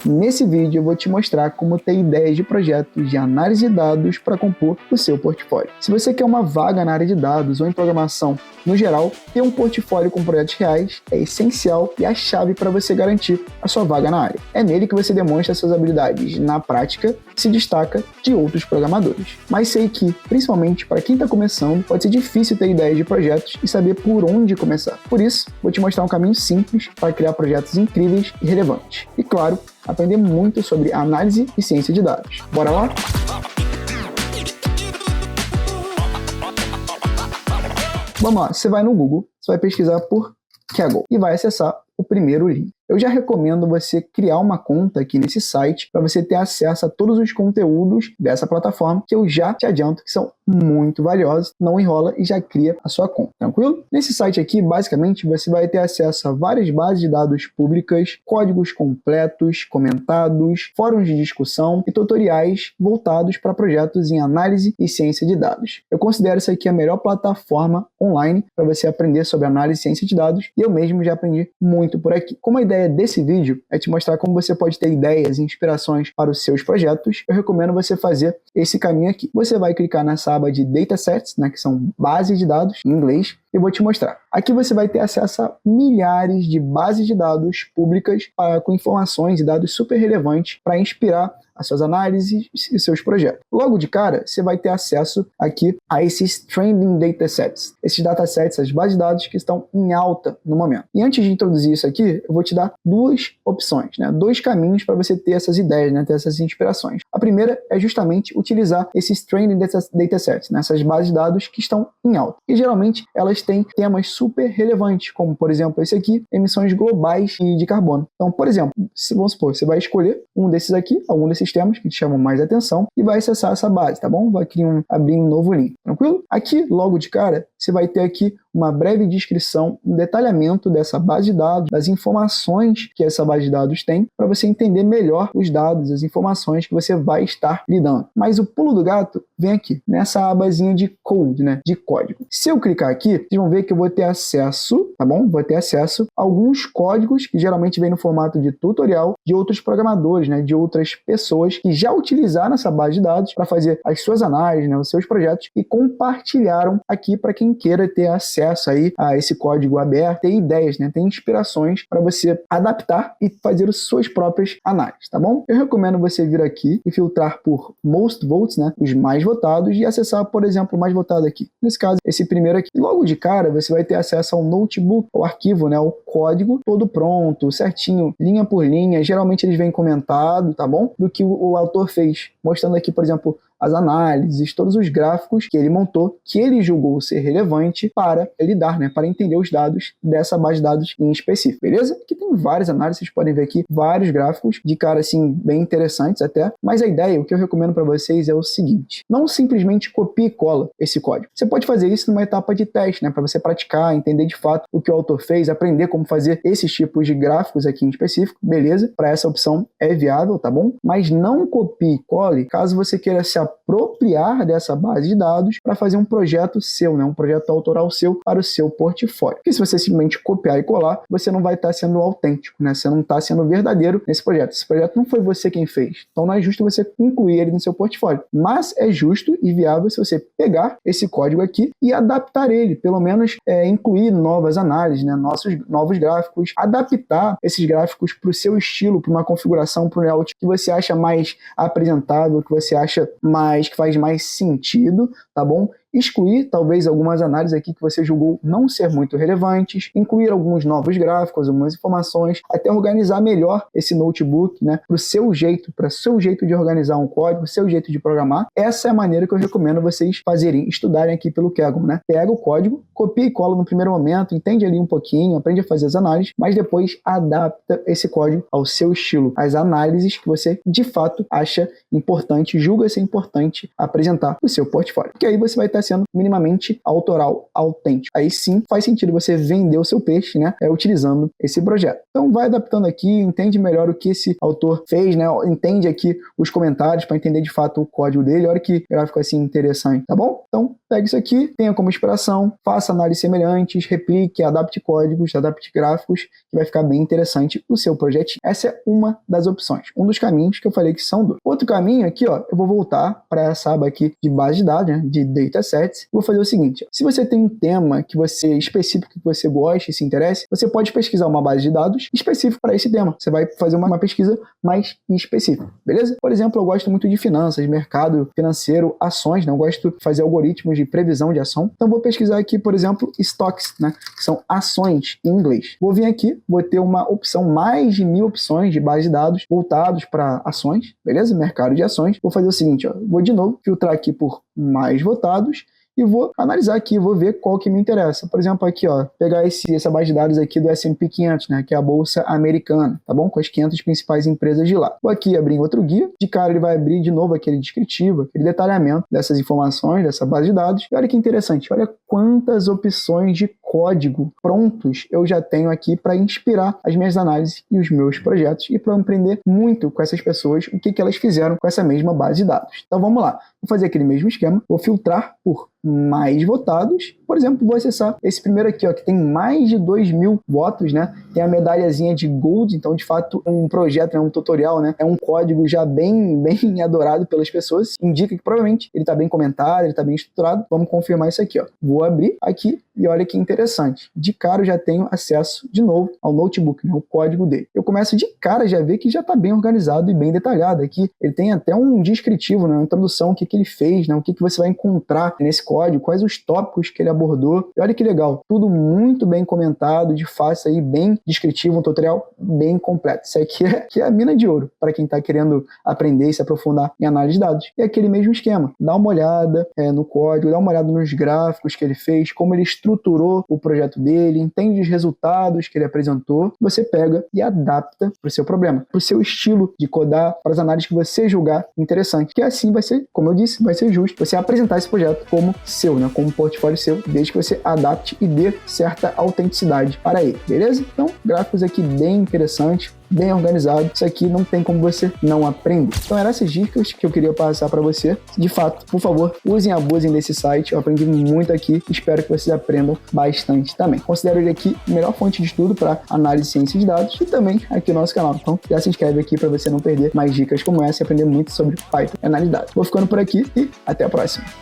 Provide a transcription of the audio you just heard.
Nesse vídeo eu vou te mostrar como ter ideias de projetos de análise de dados para compor o seu portfólio. Se você quer uma vaga na área de dados ou em programação no geral, ter um portfólio com projetos reais é essencial e a chave para você garantir a sua vaga na área. É nele que você demonstra suas habilidades na prática e se destaca de outros programadores. Mas sei que, principalmente para quem está começando, pode ser difícil ter ideias de projetos e saber por onde começar. Por isso, vou te mostrar um caminho simples para criar projetos incríveis e relevantes. E claro, aprender muito sobre análise e ciência de dados. Bora lá? Vamos lá, você vai no Google, você vai pesquisar por Kaggle e vai acessar o primeiro link. Eu já recomendo você criar uma conta aqui nesse site para você ter acesso a todos os conteúdos dessa plataforma, que eu já te adianto que são muito valiosos. Não enrola e já cria a sua conta, tranquilo? Nesse site aqui, basicamente, você vai ter acesso a várias bases de dados públicas, códigos completos, comentados, fóruns de discussão e tutoriais voltados para projetos em análise e ciência de dados. Eu considero isso aqui a melhor plataforma online para você aprender sobre análise e ciência de dados, e eu mesmo já aprendi muito por aqui. Como a ideia desse vídeo é te mostrar como você pode ter ideias e inspirações para os seus projetos, eu recomendo você fazer esse caminho aqui. Você vai clicar nessa aba de Datasets, que são bases de dados em inglês, e vou te mostrar. Aqui você vai ter acesso a milhares de bases de dados públicas com informações e dados super relevantes para inspirar as suas análises e seus projetos. Logo de cara, você vai ter acesso aqui a esses trending datasets. Esses datasets, as bases de dados que estão em alta no momento. E antes de introduzir isso aqui, eu vou te dar duas opções, dois caminhos para você ter essas ideias, ter essas inspirações. A primeira é justamente utilizar esses trending datasets, essas bases de dados que estão em alta. E geralmente elas têm temas super relevantes, como por exemplo esse aqui, emissões globais de carbono. Então, por exemplo, vamos supor, você vai escolher um desses aqui, algum desses temas que te chamam mais atenção e vai acessar essa base, tá bom? Vai abrir um novo link, tranquilo? Aqui, logo de cara, você vai ter aqui uma breve descrição, um detalhamento dessa base de dados, das informações que essa base de dados tem, para você entender melhor os dados, as informações que você vai estar lidando. Mas o pulo do gato vem aqui, nessa abazinha de code, de código. Se eu clicar aqui, vocês vão ver que eu vou ter acesso, tá bom? Vou ter acesso a alguns códigos que geralmente vêm no formato de tutorial de outros programadores, de outras pessoas que já utilizaram essa base de dados para fazer as suas análises, os seus projetos e compartilharam aqui para quem queira ter acesso aí a esse código aberto, ter ideias, ter inspirações para você adaptar e fazer as suas próprias análises, tá bom? Eu recomendo você vir aqui e filtrar por Most Votes, os mais votados, e acessar, por exemplo, o mais votado aqui. Nesse caso, esse primeiro aqui. Logo de cara, você vai ter acesso ao notebook, ao arquivo, o código todo pronto, certinho, linha por linha. Geralmente eles vêm comentado, tá bom? Do que o autor fez, mostrando aqui, por exemplo, as análises, todos os gráficos que ele montou, que ele julgou ser relevante para lidar, para entender os dados dessa base de dados em específico, beleza? Aqui tem várias análises, vocês podem ver aqui vários gráficos, de cara assim, bem interessantes até, mas a ideia, o que eu recomendo para vocês é o seguinte, não simplesmente copia e cola esse código. Você pode fazer isso numa etapa de teste, para você praticar, entender de fato o que o autor fez, aprender como fazer esses tipos de gráficos aqui em específico, beleza? Para essa opção é viável, tá bom? Mas não copie e cole caso você queira se apropriar dessa base de dados para fazer um projeto seu, um projeto autoral seu para o seu portfólio. Porque se você simplesmente copiar e colar, você não vai estar sendo autêntico, você não está sendo verdadeiro nesse projeto. Esse projeto não foi você quem fez, então não é justo você incluir ele no seu portfólio. Mas é justo e viável se você pegar esse código aqui e adaptar ele, pelo menos incluir novas análises, novos gráficos, adaptar esses gráficos para o seu estilo, para uma configuração, para um layout que você acha mais apresentável, que você acha que faz mais sentido, tá bom? Excluir talvez algumas análises aqui que você julgou não ser muito relevantes, incluir alguns novos gráficos, algumas informações, até organizar melhor esse notebook, para o seu jeito, para o seu jeito de organizar um código, seu jeito de programar. Essa é a maneira que eu recomendo vocês fazerem, estudarem aqui pelo Kaggle, Pega o código, copia e cola no primeiro momento, entende ali um pouquinho, aprende a fazer as análises, mas depois adapta esse código ao seu estilo, às análises que você de fato acha importante, julga ser importante apresentar no seu portfólio. Porque aí você vai estar está sendo minimamente autoral, autêntico. Aí sim faz sentido você vender o seu peixe, né, utilizando esse projeto. Então vai adaptando aqui, entende melhor o que esse autor fez, né, entende aqui os comentários para entender de fato o código dele. Olha que gráfico assim interessante, tá bom? Então pegue isso aqui, tenha como inspiração, faça análises semelhantes, replique, adapte códigos, adapte gráficos, que vai ficar bem interessante o seu projetinho. Essa é uma das opções, um dos caminhos que eu falei que são dois. Outro caminho aqui, ó, eu vou voltar para essa aba aqui de base de dados, né, de datasets. Vou fazer o seguinte, ó, se você tem um tema que você específico que você gosta e se interesse, você pode pesquisar uma base de dados específica para esse tema. Você vai fazer uma pesquisa mais específica, beleza? Por exemplo, eu gosto muito de finanças, mercado financeiro, ações, né? Eu gosto de fazer algoritmos de previsão de ação. Então vou pesquisar aqui, por exemplo, stocks, né, que são ações em inglês. Vou vir aqui, vou ter uma opção, mais de 1000 opções de base de dados voltados para ações, beleza? Mercado de ações. Vou fazer o seguinte, ó, vou de novo filtrar aqui por mais votados e vou analisar aqui, vou ver qual que me interessa. Por exemplo, aqui, ó, pegar essa base de dados aqui do S&P 500, né, que é a bolsa americana, tá bom? Com as 500 principais empresas de lá. Vou aqui abrir outro guia. De cara, ele vai abrir de novo aquele descritivo, aquele detalhamento dessas informações, dessa base de dados. E olha que interessante, olha quantas opções de código prontos eu já tenho aqui para inspirar as minhas análises e os meus projetos e para aprender muito com essas pessoas o que elas fizeram com essa mesma base de dados. Então vamos lá, vou fazer aquele mesmo esquema, vou filtrar por mais votados. Por exemplo, vou acessar esse primeiro aqui, ó, que tem mais de 2000 votos, né? Tem a medalhazinha de Gold, então de fato um projeto, né, um tutorial, né? É um código já bem adorado pelas pessoas, indica que provavelmente ele está bem comentado, ele está bem estruturado. Vamos confirmar isso aqui, ó. Vou abrir aqui e olha que interessante. De cara eu já tenho acesso de novo ao notebook, né, o código dele. Eu começo de cara já ver que já está bem organizado e bem detalhado. Aqui ele tem até um descritivo, né, uma introdução, o que ele fez, né, o que você vai encontrar nesse código, quais os tópicos que ele abordou. E olha que legal, tudo muito bem comentado, de fácil aí, bem descritivo, um tutorial bem completo. Isso aqui é a mina de ouro para quem está querendo aprender e se aprofundar em análise de dados. E aquele mesmo esquema, dá uma olhada no código, dá uma olhada nos gráficos que ele fez, como ele estruturou o projeto dele, entende os resultados que ele apresentou, você pega e adapta para o seu problema, para o seu estilo de codar, para as análises que você julgar interessante, que assim vai ser, como eu disse, vai ser justo você apresentar esse projeto como seu, né, como portfólio seu, desde que você adapte e dê certa autenticidade para ele, beleza? Então, gráficos aqui bem interessantes, bem organizado, isso aqui não tem como você não aprender. Então eram essas dicas que eu queria passar para você. De fato, por favor, usem e abusem desse site, eu aprendi muito aqui, espero que vocês aprendam bastante também. Considero ele aqui a melhor fonte de estudo para análise de ciência de dados e também aqui no nosso canal. Então já se inscreve aqui para você não perder mais dicas como essa e aprender muito sobre Python e análise de dados. Vou ficando por aqui e até a próxima.